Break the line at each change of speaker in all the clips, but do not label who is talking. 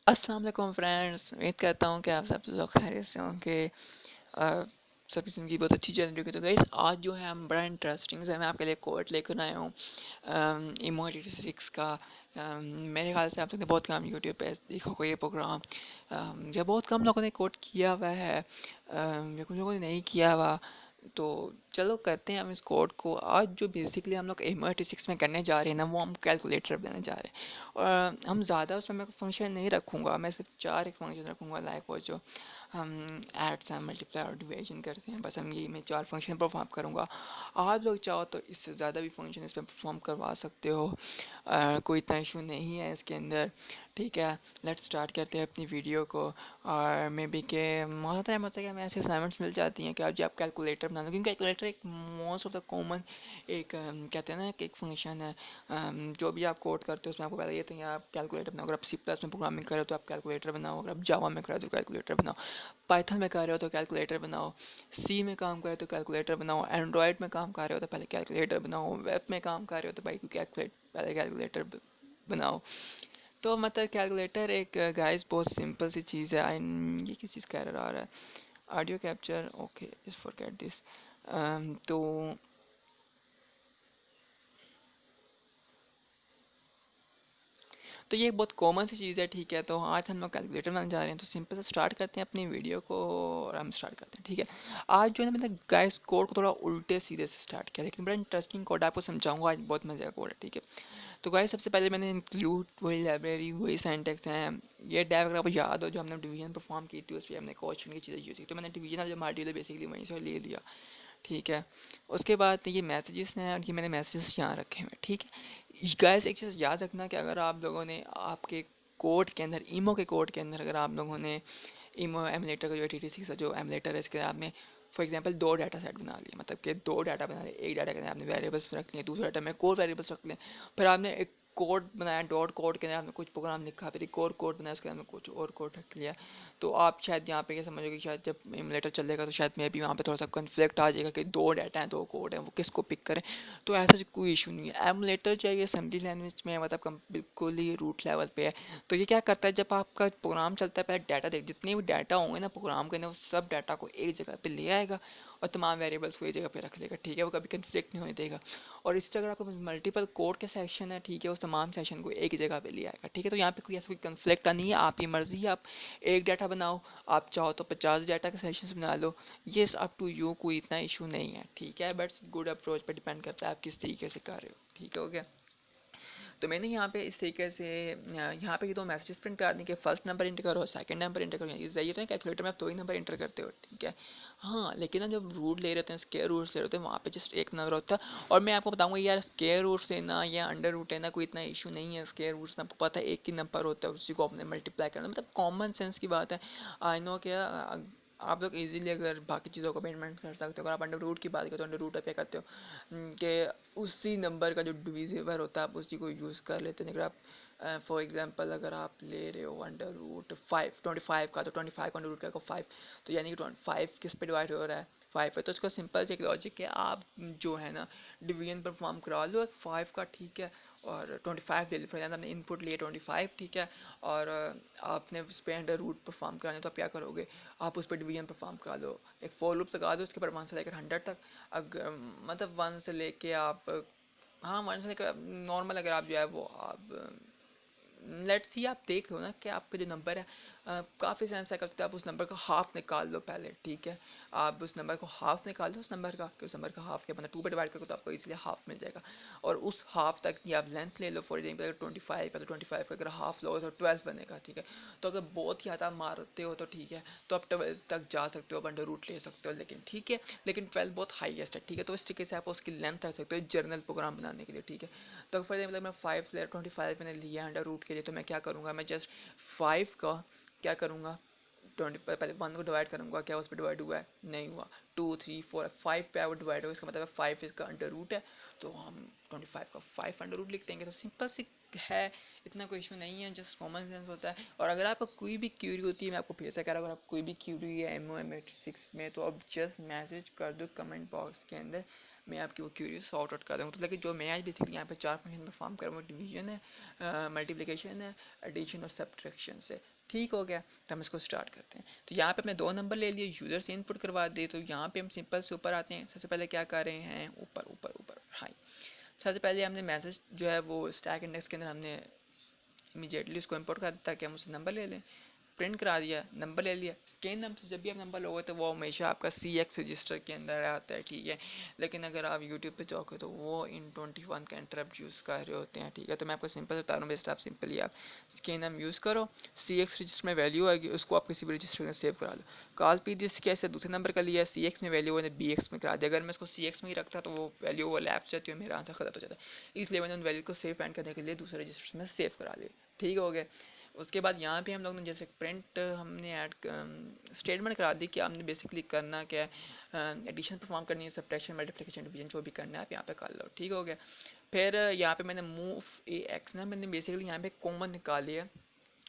अस्सलाम वालेकुम फ्रेंड्स, उम्मीद करता हूँ कि आप सब लोग खैरियत से होंगे। सबकी ज़िंदगी बहुत अच्छी चल रही होगी। तो गाइस आज जो है हम बड़ा इंटरेस्टिंग से मैं आपके लिए कोट लेकर आया हूँ emo86 का। मेरे ख्याल से आप लोगों ने बहुत कम यूट्यूब पे देखा होगा ये प्रोग्राम। ये बहुत कम लोगों ने कोट किया हुआ है, या कुछ लोगों ने नहीं किया हुआ। तो चलो करते हैं हम इस कोड को। आज जो बेसिकली हम लोग emo86 में करने जा रहे हैं ना, वो हम कैलकुलेटर बनाने जा रहे हैं। और हम ज़्यादा उसमें मैं फंक्शन नहीं रखूँगा, मैं सिर्फ चार एक फंक्शन रखूँगा। लाइक वो जो हम एड्स हैं, मल्टीप्लाई और डिवीजन करते हैं, बस हम ये मैं चार फंक्शन परफॉर्म करूँगा। आप लोग चाहो तो इससे ज़्यादा भी फंक्शन इसमें परफॉर्म करवा सकते हो। कोई इतना इशू नहीं है इसके अंदर। ठीक है, लेट्स स्टार्ट करते हैं अपनी वीडियो को। और मे बी के बहुत टाइम होता है कि हमें ऐसे असाइनमेंट्स मिल जाती हैं कि आप कैलकुलेटर बना लो, क्योंकि कैलकुलेटर एक मोस्ट ऑफ द कॉमन एक कहते हैं ना कि एक फंक्शन है। जो भी आप कोड करते हो उसमें आपको पता ही है आप कैलकुलेटर बनाओ। अगर आप सी प्लस में प्रोग्रामिंग कर रहे हो तो आप कैलकुलेटर बनाओ, अगर आप जावा में कर रहे हो तो कैलकुलेटर बनाओ, पाइथन में कर रहे हो तो कैलकुलेटर बनाओ, सी में काम कर रहे हो तो कैलकुलेटर बनाओ, एंड्रॉयड में काम कर रहे हो तो पहले कैलकुलेटर बनाओ, वेब में काम कर रहे हो तो भाई पहले कैलकुलेटर बनाओ। तो मतलब कैलकुलेटर एक गाइस बहुत सिंपल सी चीज़ है। आई ये किस चीज़ का एरर आ रहा है? Audio capture, okay just forget this. तो ये बहुत कॉमन सी चीज़ है। ठीक है, तो आज हम लोग कैलकुलेटर बनाने जा रहे हैं। तो सिंपल से स्टार्ट करते हैं अपनी वीडियो को और हम स्टार्ट करते हैं। ठीक है, आज जो है ना मैंने गाइस कोड को थोड़ा उल्टे सीधे से स्टार्ट किया, लेकिन बड़ा इंटरेस्टिंग कोड आपको समझाऊंगा आज, बहुत मज़े का कोड है। ठीक है, तो गाइस सबसे पहले मैंने इंक्लूड वही लाइब्रेरी वही सिंटैक्स हैं। ये टैब अगर आपको याद हो जो हमने डिवीजन परफॉर्म की थी, उस पर हमने क्वेश्चन की चीज़ें यूज़ की, तो मैंने डिवीजन जो मॉड्यूल है बेसिकली वहीं से ले लिया। ठीक है, उसके बाद ये मैसेजेस हैं और ये मैंने मैसेजेस यहाँ रखे हुए हैं। ठीक है गाइस, एक चीज़ याद रखना कि अगर आप लोगों ने आपके कोड के अंदर ईमो के कोड के अंदर अगर आप लोगों ने ईमो एमुलेटर का जो TTC का जो एमुलेटर है इसके आपने फॉर एग्जांपल दो डाटा सेट बना लिए, मतलब कि दो डाटा बना लिए। एक डाटा के अंदर आपने वेरिएबल्स रख लिए, दूसरे डाटा में कोर वेरिएबल्स रख लिए। फिर आपने एक कोड बनाया, डॉट कोड के अंदर आपने कुछ प्रोग्राम लिखा, फिर एक और कोड बनाया, उसके अंदर कुछ और कोड रख लिया। तो आप शायद यहाँ पे क्या समझोगे कि शायद जब एमुलेटर चलेगा तो शायद मे भी वहाँ पे थोड़ा सा कन्फ्लिक्ट आ जाएगा कि दो डाटा हैं दो कोड हैं, वो किसको पिक करें। तो ऐसा कोई इशू नहीं है। एमुलेटर जो है ये असेंबली लैंग्वेज में मतलब बिल्कुल ही रूट लेवल पे है। तो ये क्या करता है, जब आपका प्रोग्राम चलता है पहले डाटा देख, जितने भी डाटा होंगे ना प्रोग्राम के अंदर, वो सब डाटा को एक जगह पे ले आएगा और तमाम वेरिएबल्स को एक जगह पे रख लेगा। ठीक है, वो कभी कंफ्लिक्ट नहीं होने देगा। और इस तरह अगर आपको मल्टीपल कोड के सेक्शन है, ठीक है, उस तमाम सेक्शन को एक ही जगह पे ले आएगा। ठीक है, तो यहाँ पे कोई ऐसा कोई कंफ्लिक्ट नहीं है, आपकी मर्जी है। आप एक डाटा बनाओ, आप चाहो तो 50 डाटा के सेक्शन बना लो। ये अप टू यू, कोई इतना इशू नहीं है। ठीक है, बट गुड अप्रोच पर डिपेंड करता है आप किस तरीके से कर रहे हो। ठीक है, हो गया। तो मैंने यहाँ पे इस तरीके से यहाँ पे ये दो मैसेजेस प्रिंट कर दी कि फर्स्ट नंबर इंटर करो, सेकंड नंबर इंटर करो। ये सही होता है कैलकुलेटर में आप दो ही नंबर इंटर करते हो। ठीक है, हाँ, लेकिन ना जब रूट ले रहे होते हैं, स्क्वायर रूट ले रहे होते हैं, वहाँ पे जस्ट एक नंबर होता है। और मैं आपको बताऊंगा यार, स्क्वायर रूट से ना या अंडर रूट है ना, कोई इतना इशू नहीं है। स्क्वायर रूट में आपको पता है एक ही नंबर होता है, उसी को आपने मल्टीप्लाई करना, मतलब कॉमन सेंस की बात है। आई नो क्या आप लोग इजीली अगर बाकी चीज़ों को अमेंडमेंट कर सकते हो। अगर आप अंडर रूट की बात करें तो अंडर रूट आप क्या करते हो कि उसी नंबर का जो डिविजिबल होता है आप उसी को यूज़ कर लेते हो। अगर आप फॉर एग्जांपल अगर आप ले रहे हो अंडर रूट 25 का, तो 25 का अंडर रूट का 5, तो यानी कि 25 किस पे डिवाइड हो रहा है, 5 है। तो इसका सिंपल से एक लॉजिक है, आप जो है ना डिवीजन परफॉर्म करा लो 5 का। ठीक है, और 25 ले लो। फॉर एग्जाम्पल आपने इनपुट लिए 25, ठीक है, और आपने उस पर अंडर रूट परफॉर्म कराना है, तो आप क्या करोगे, आप उस पर डिवीजन परफॉर्म करा लो, एक फॉर लूप लगा दो उसके बाद 1 से लेकर 100 तक। अगर मतलब 1 से लेके आप, हाँ 1 से लेकर नॉर्मल, अगर आप जो है वो आप लेट्स सी आप देख लो ना कि आपका जो नंबर है काफ़ी सेंस है, करते आप उस नंबर का हाफ निकाल लो पहले। ठीक है, आप उस नंबर को हाफ निकाल लो, उस नंबर का कि उस नंबर का हाफ क्या बना, 2 पे डिवाइड करो तो आपको इसलिए हाफ मिल जाएगा। और उस हाफ तक की आप लेंथ ले लो। फॉर एग्जाम्पल अगर 25 है तो 25 का अगर हाफ लो तो 12 बनेगा। ठीक है, तो अगर बहुत ही ज़्यादा मारते हो तो ठीक है, तो आप 12 तक जा सकते हो, अंडर रूट ले सकते हो, लेकिन ठीक है, लेकिन 12 बहुत हाईएस्ट है। ठीक है, तो इस तरीके से आप उसकी लेंथ रख सकते हो जर्नल प्रोग्राम बनाने के लिए। ठीक है, तो फॉर एग्जाम्पल मैं 25 मैंने लिया अंडर रूट के लिए, तो मैं क्या करूँगा, मैं जस्ट 5 का क्या करूँगा, 20 पहले 1 को डिवाइड करूँगा, क्या उस पर डिवाइड हुआ है, नहीं हुआ। 2 3 4 5 पे वो डिवाइड होगा, इसका मतलब 5 इसका अंडर रूट है, तो हम 25 का 5 अंडर रूट लिख देंगे। तो सिंपल सी है, इतना कोई इशू नहीं है, जस्ट कॉमन सेंस होता है। और अगर आपको कोई भी क्यूरी होती है, मैं आपको फिर से कह रहा हूँ, अगर आपको कोई भी क्यूरी है emo M86 में, तो आप जस्ट मैसेज कर दो कमेंट बॉक्स के अंदर, मैं आपकी वो क्यूरी सॉर्ट आउट कर दूँगा। तो लेकिन जो मैं आज बेसिकली यहाँ पे 4 फंक्शन परफॉर्म कर रहा हूँ, डिवीजन है, मल्टीप्लिकेशन है, एडिशन और सब्ट्रैक्शन से। ठीक हो गया, तो हम इसको स्टार्ट करते हैं। तो यहाँ पे हमने 2 नंबर ले लिए, यूज़र से इनपुट करवा दिए। तो यहाँ पे हम सिंपल से ऊपर आते हैं। सबसे पहले क्या कर रहे हैं, ऊपर ऊपर ऊपर हाई। सबसे पहले हमने मैसेज जो है वो स्टैक इंडेक्स के अंदर हमने इमीडिएटली उसको इंपोर्ट कर दिया ताकि हम उससे नंबर ले लें। प्रिंट करा दिया, नंबर ले लिया। स्कैन नंबर से जब भी आप नंबर लोगे तो वो हमेशा आपका CX रजिस्टर के अंदर आता है, ठीक है। लेकिन अगर आप यूट्यूब पे जाओगे तो वो इन 21 का इंटरप्ट यूज़ कर रहे होते हैं, ठीक है। तो मैं आपको सिंपल बता रहा हूँ, बेस्ट आप सिंपली आप स्कैन नंबर यूज़ करो, CX रजिस्टर में वैल्यू आएगी, उसको आप किसी भी रजिस्टर में सेव करा लो। कॉल पी दिस कैसे दूसरे नंबर का लिया, CX में वैल्यू मैंने BX में करा दिया। अगर मैं इसको CX में ही रखता तो वो वैल्यू वो लैप जाती है, मेरा आंसर खत्म हो जाता है। इसलिए मैंने उन वैल्यू को सेव एंड करने के लिए दूसरे रजिस्टर में सेव करा दिया। ठीक हो गया। उसके बाद यहाँ पे हम लोग ने जैसे प्रिंट हमने ऐड स्टेटमेंट करा दी कि आपने बेसिकली करना क्या है, एडिशन परफॉर्म करनी है, सब्ट्रैक्शन, मल्टीप्लिकेशन, डिवीजन जो भी करना है आप यहाँ पे कर लो। ठीक हो गया। फिर यहाँ पे मैंने मूव AX ना मैंने बेसिकली यहाँ पे कॉमन निकाल लिया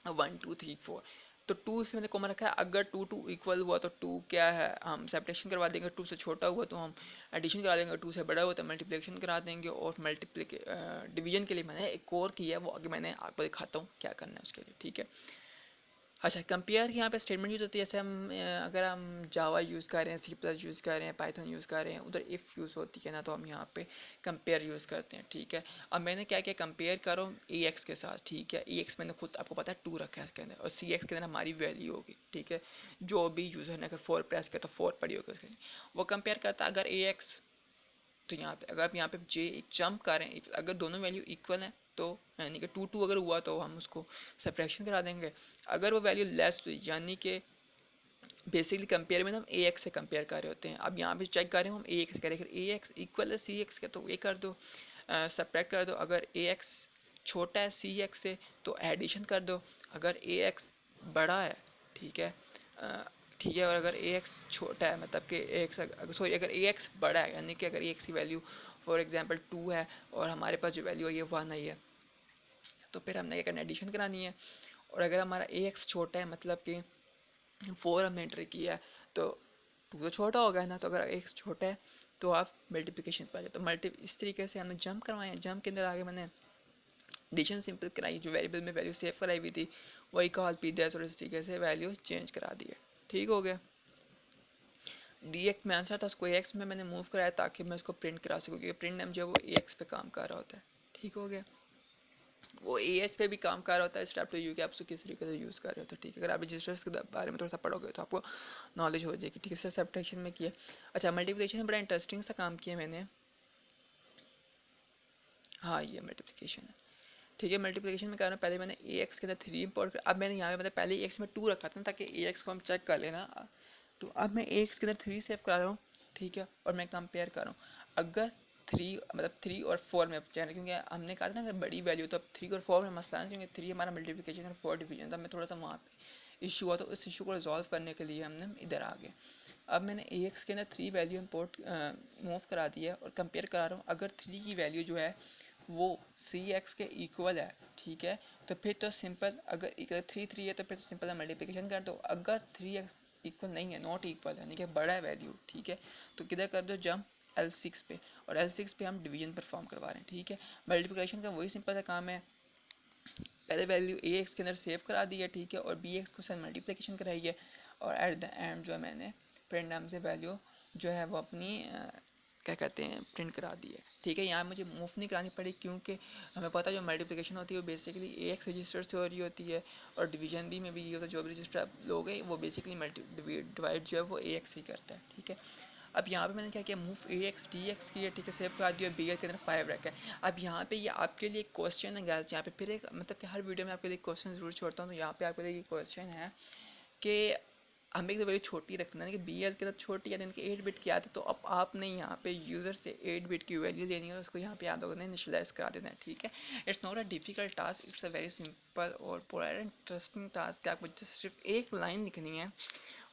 1 2 3 4। तो 2 से मैंने कॉमन रखा है। अगर 2 2 इक्वल हुआ तो 2 क्या है, हम सब्ट्रैक्शन करवा देंगे। 2 से छोटा हुआ तो हम एडिशन करा देंगे। 2 से बड़ा हुआ तो मल्टीप्लिकेशन करा देंगे। और डिवीजन के लिए मैंने एक और किया है, वो आगे मैंने आपको दिखाता हूँ क्या करना है उसके लिए, ठीक है। अच्छा, कंपेयर की यहाँ पे स्टेटमेंट यूज़ होती है। जैसे अगर हम जावा यूज़ कर रहे हैं, C+ यूज़ कर रहे हैं, पाइथन यूज़ कर रहे हैं, उधर इफ़ यूज़ होती है ना, तो हम यहाँ पे कंपेयर यूज़ करते हैं, ठीक है। अब मैंने क्या किया, कंपेयर करो AX के साथ, ठीक है। AX मैंने खुद आपको पता है 2 रखा है इसके अंदर, और CX के अंदर हमारी वैल्यू होगी, ठीक है। जो भी यूज़र ने अगर 4 प्रेस किया तो 4 पड़ी होगी उसके, वो कंपेयर करता है। अगर AX, तो यहाँ पे अगर आप यहाँ पे जे जंप करें, अगर दोनों वैल्यू इक्वल हैं तो यानी कि 2 2 अगर हुआ तो हम उसको सब्ट्रैक्शन करा देंगे। अगर वो वैल्यू लेस हुई यानी कि बेसिकली कंपेयर में हम AX से कंपेयर कर रहे होते हैं। अब यहाँ पे चेक कर रहे हैं हम AX करें, अगर AX इक्वल है CX के तो ये कर दो, सब्ट्रैक्ट कर दो। अगर AX छोटा है CX से तो एडिशन कर दो। अगर AX बड़ा है, ठीक है, ठीक है, और अगर AX छोटा है मतलब कि AX सॉरी अगर AX बड़ा है यानी कि अगर AX की वैल्यू फॉर एग्जांपल 2 है और हमारे पास जो वैल्यू है ये 1 आई है, तो फिर हमने क्या करना, एडिशन करानी है। और अगर हमारा AX छोटा है मतलब कि 4 हमने एंटर किया है तो 2 तो छोटा हो गया ना, तो अगर AX छोटा है तो आप मल्टीप्लिकेशन पर आ जाए। तो मल्टी इस तरीके से हमने जंप करवाए हैं। जंप के अंदर आगे मैंने एडिशन सिंपल कराई, जो वेरिएबल में वैल्यू सेव कराई हुई थी वही कॉल पी दिया और इस तरीके से वैल्यू चेंज करा दी है। ठीक हो गया। DX में आंसर था, उसको AX में मैंने मूव कराया ताकि मैं उसको प्रिंट करा सकूँ, क्योंकि प्रिंट नाम जो है वो AX पे काम कर रहा होता है। ठीक हो गया। वो AH पे भी काम कर रहा होता है, स्टेप टू यू कि आप उसको किस तरीके से यूज़ कर रहे हो। तो ठीक है, अगर आप रजिस्टर्स के बारे में थोड़ा सा पढ़ोगे तो आपको नॉलेज हो जाएगी। ठीक है, सब्ट्रैक्शन में किया। अच्छा, मल्टीप्लिकेशन में बड़ा इंटरेस्टिंग सा काम किया मैंने। हाँ, ये मल्टीप्लिकेशन है। ठीक है, मल्टीप्लिकेशन में कर रहा हूँ। पहले मैंने AX के अंदर 3 इंपोर्ट कर, अब मैंने यहाँ पे मतलब पहले AX में 2 रखा था ताकि AX को हम चेक कर लेना। तो अब मैं AX के अंदर 3 सेव कर रहा हूँ, ठीक है, और मैं कंपेयर कर रहा हूँ। अगर 3 मतलब 3 और 4 में चाहे, क्योंकि हमने कहा था ना अगर बड़ी वैल्यू तो अब 3 और 4 में मसला नहीं, क्योंकि 3 हमारा मल्टीप्लिकेशन और 4 डिवीजन था। मैं थोड़ा सा वहाँ पे इशू हुआ तो उस इशू को रिजॉल्व करने के लिए हमने इधर आ गए। अब मैंने AX के अंदर 3 वैल्यू इंपोर्ट मूव करा दिया और कंपेयर करा रहा हूँ। अगर 3 की वैल्यू जो है वो CX के इक्वल है, ठीक है, तो फिर तो सिंपल, अगर 3 3 है तो फिर तो सिंपल मल्टीप्लिकेशन कर दो। अगर 3x इक्वल नहीं है, नॉट इक्वल यानी कि बड़ा है वैल्यू, ठीक है, तो किधर कर दो, जंप L6 पे, और L6 पे हम डिवीजन परफॉर्म करवा रहे हैं। ठीक है, मल्टीप्लिकेशन का वही सिंपल सा काम है। पहले वैल्यू AX के अंदर सेव करा दी है, ठीक है, और BX को साथ मल्टीप्लिकेशन कराई है, और एट द एंड जो है मैंने प्रिंट नाम से वैल्यू जो है वो अपनी क्या कहते हैं प्रिंट करा दी है। ठीक है, यहाँ मुझे मूव नहीं करानी पड़ी क्योंकि हमें पता है जो मल्टीप्लिकेशन होती है वो बेसिकली AX रजिस्टर से हो रही होती है, और डिवीजन भी में भी ये होता है, जो भी रजिस्टर आप लोगे वो बेसिकली डिवाइड जो है वो AX ही करता है। ठीक है, अब यहाँ पे मैंने क्या किया, मूव AX DX किया, ठीक है, सेव करा दिया, BL के अंदर 5 रखा है। अब यहाँ पे ये आपके लिए क्वेश्चन है गाइस, यहाँ पे फिर एक मतलब कि हर वीडियो में आपके लिए क्वेश्चन जरूर छोड़ता हूँ। तो यहाँ पे आपके लिए क्वेश्चन है कि हमें एक वैल्यू छोटी रखना है कि BL के अंदर छोटी यानी कि 8 बिट की आती है, तो अब आपने यहाँ पे यूज़र से 8 बिट की वैल्यू लेनी है, उसको यहाँ पे आप लोगों ने इनिशियलाइज करा देना है। ठीक है, it's not a difficult task, it's a very simple और पूरा इंटरेस्टिंग टास्क है। आपको जस्ट सिर्फ एक लाइन लिखनी है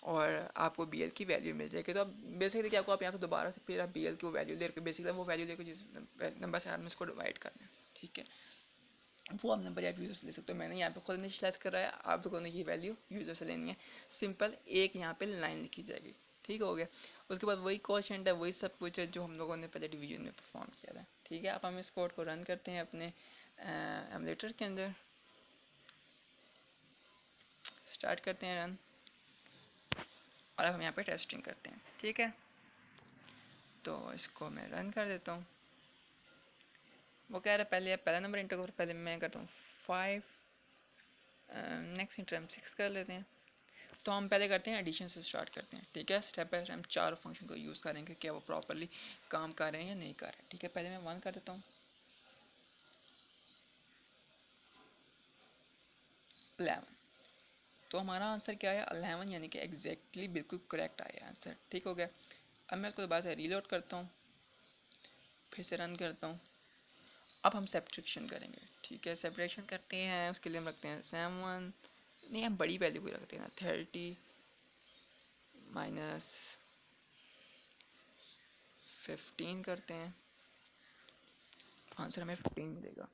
और आपको BL की वैल्यू मिल जाएगी। तो अब बेसिकली क्या, आपको आप यहाँ पे दोबारा से फिर आप BL की वो वैल्यू लेकर बेसिकली वो वैल्यू लेकर जिस नंबर से आपने उसको डिवाइड करना है, ठीक है, वो आप नंबर आप यूज़र से ले सकते हो। मैंने यहाँ पे खुद इनिशियलाइज कराया, आप लोगों ने ये वैल्यू यूज़र से लेनी है। सिंपल एक यहाँ पे लाइन लिखी जाएगी। ठीक हो गया। उसके बाद वही क्वेश्चन है, वही सब कुछ है जो हम लोगों ने पहले डिवीजन में परफॉर्म किया था। ठीक है, अब हम इस कोड को रन करते हैं अपने एमुलेटर के अंदर, स्टार्ट करते हैं रन, और अब हम यहाँ पे टेस्टिंग करते हैं। ठीक है, तो इसको मैं रन कर देता हूँ। वो कह रहा है पहले पहला नंबर इंटर करो, पहले मैं करता हूँ 5, नेक्स्ट इंटर हम 6 कर लेते हैं। तो हम पहले करते हैं एडिशन से स्टार्ट करते हैं। ठीक है, स्टेप बाय स्टेप हम चार फंक्शन को यूज़ करेंगे, क्या वो प्रॉपरली काम कर रहे हैं या नहीं कर रहे हैं। ठीक है, पहले मैं 1 कर देता हूँ, 11। तो हमारा आंसर क्या है, 11, यानी कि एग्जैक्टली बिल्कुल करेक्ट आया आंसर। ठीक हो गया। अब मैं उसको दोबारा से रीलोड करता हूँ, फिर से रन करता हूँ। अब हम सब्ट्रैक्शन करेंगे। ठीक है, सब्ट्रैक्शन करते हैं, उसके लिए हम रखते हैं 7, नहीं हम बड़ी वैल्यू को रखते हैं ना, 30 माइनस 15 करते हैं, आंसर हमें 15 मिलेगा।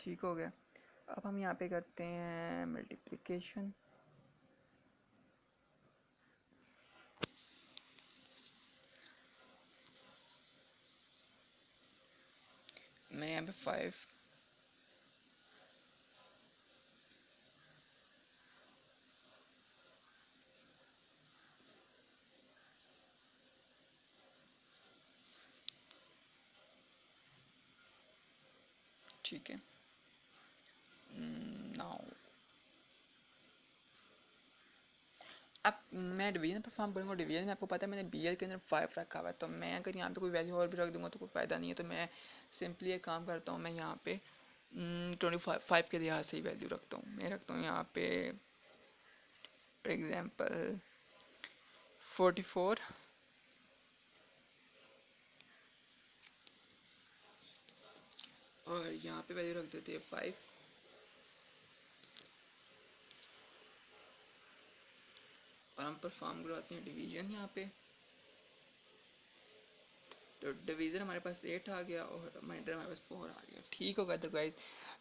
ठीक हो गया। अब हम यहाँ पे करते हैं मल्टीप्लिकेशन, मैं यहाँ पे 5, ठीक है। नाउ अब मैं डिवीजन परफॉर्म करूँगा। डिवीजन में आपको पता है मैंने BL के अंदर 5 रखा हुआ है, तो मैं अगर यहाँ पे कोई वैल्यू और भी रख दूँगा तो कोई फ़ायदा नहीं है। तो मैं सिंपली एक काम करता हूँ, मैं यहाँ पे 25 के लिहाज से ही वैल्यू रखता हूँ। मैं रखता हूँ यहाँ पे फॉर एग्जांपल 44, और यहाँ पे वैल्यू रख देते हैं 5, और हम परफॉर्म करवाते हैं डिवीजन यहाँ पे। तो डिवीज़न हमारे पास 8 आ गया और रिमाइंडर हमारे पास 4 आ गया। ठीक होगा। तो गाइज,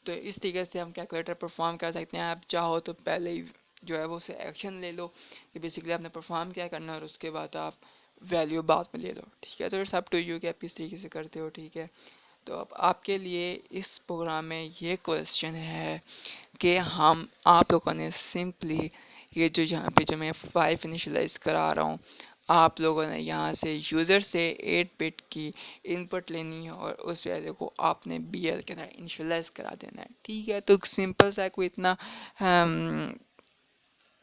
तो इस तरीके से हम कैलकुलेटर परफॉर्म कर सकते हैं। आप चाहो तो पहले ही जो है वो उसे एक्शन ले लो कि बेसिकली आपने परफॉर्म क्या करना है, और उसके बाद आप वैल्यू बाद में ले लो। ठीक है, तो इट्स अप टू यू कि आप किस तरीके से करते हो। ठीक है, तो अब आपके लिए इस प्रोग्राम में ये क्वेश्चन है कि हम आप लोगों ने सिंपली ये जो यहाँ पे जो मैं 5 इनिशलाइज करा रहा हूँ, आप लोगों ने यहाँ से यूज़र से 8 बिट की इनपुट लेनी है और उस वैल्यू को आपने BL के अंदर इनिशलाइज करा देना है। ठीक है, तो सिंपल सा कोई इतना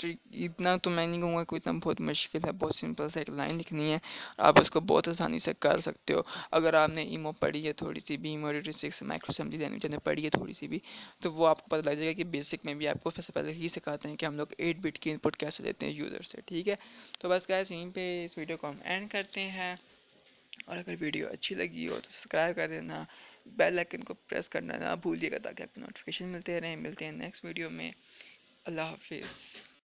इतना तो मैं नहीं कहूँगा कोई इतना बहुत मुश्किल है। बहुत सिंपल सा एक लाइन लिखनी है, आप उसको बहुत आसानी से कर सकते हो। अगर आपने ईमो पढ़ी है थोड़ी सी भी, ईमो86 माइक्रो असेंबली लैंग्वेज ने पढ़ी है थोड़ी सी भी, तो वो आपको पता लग जाएगा कि बेसिक में भी आपको सबसे पहले ही सिखाते हैं कि हम लोग 8 बिट की इनपुट कैसे लेते हैं यूज़र से। ठीक है, तो बस गाइस यहीं पे इस वीडियो को हम एंड करते हैं, और अगर वीडियो अच्छी लगी हो तो सब्सक्राइब कर देना, बेल आइकन को प्रेस करना ना भूलिएगा ताकि आपको नोटिफिकेशन मिलते रहें। मिलते हैं नेक्स्ट वीडियो में। अल्लाह हाफिज़।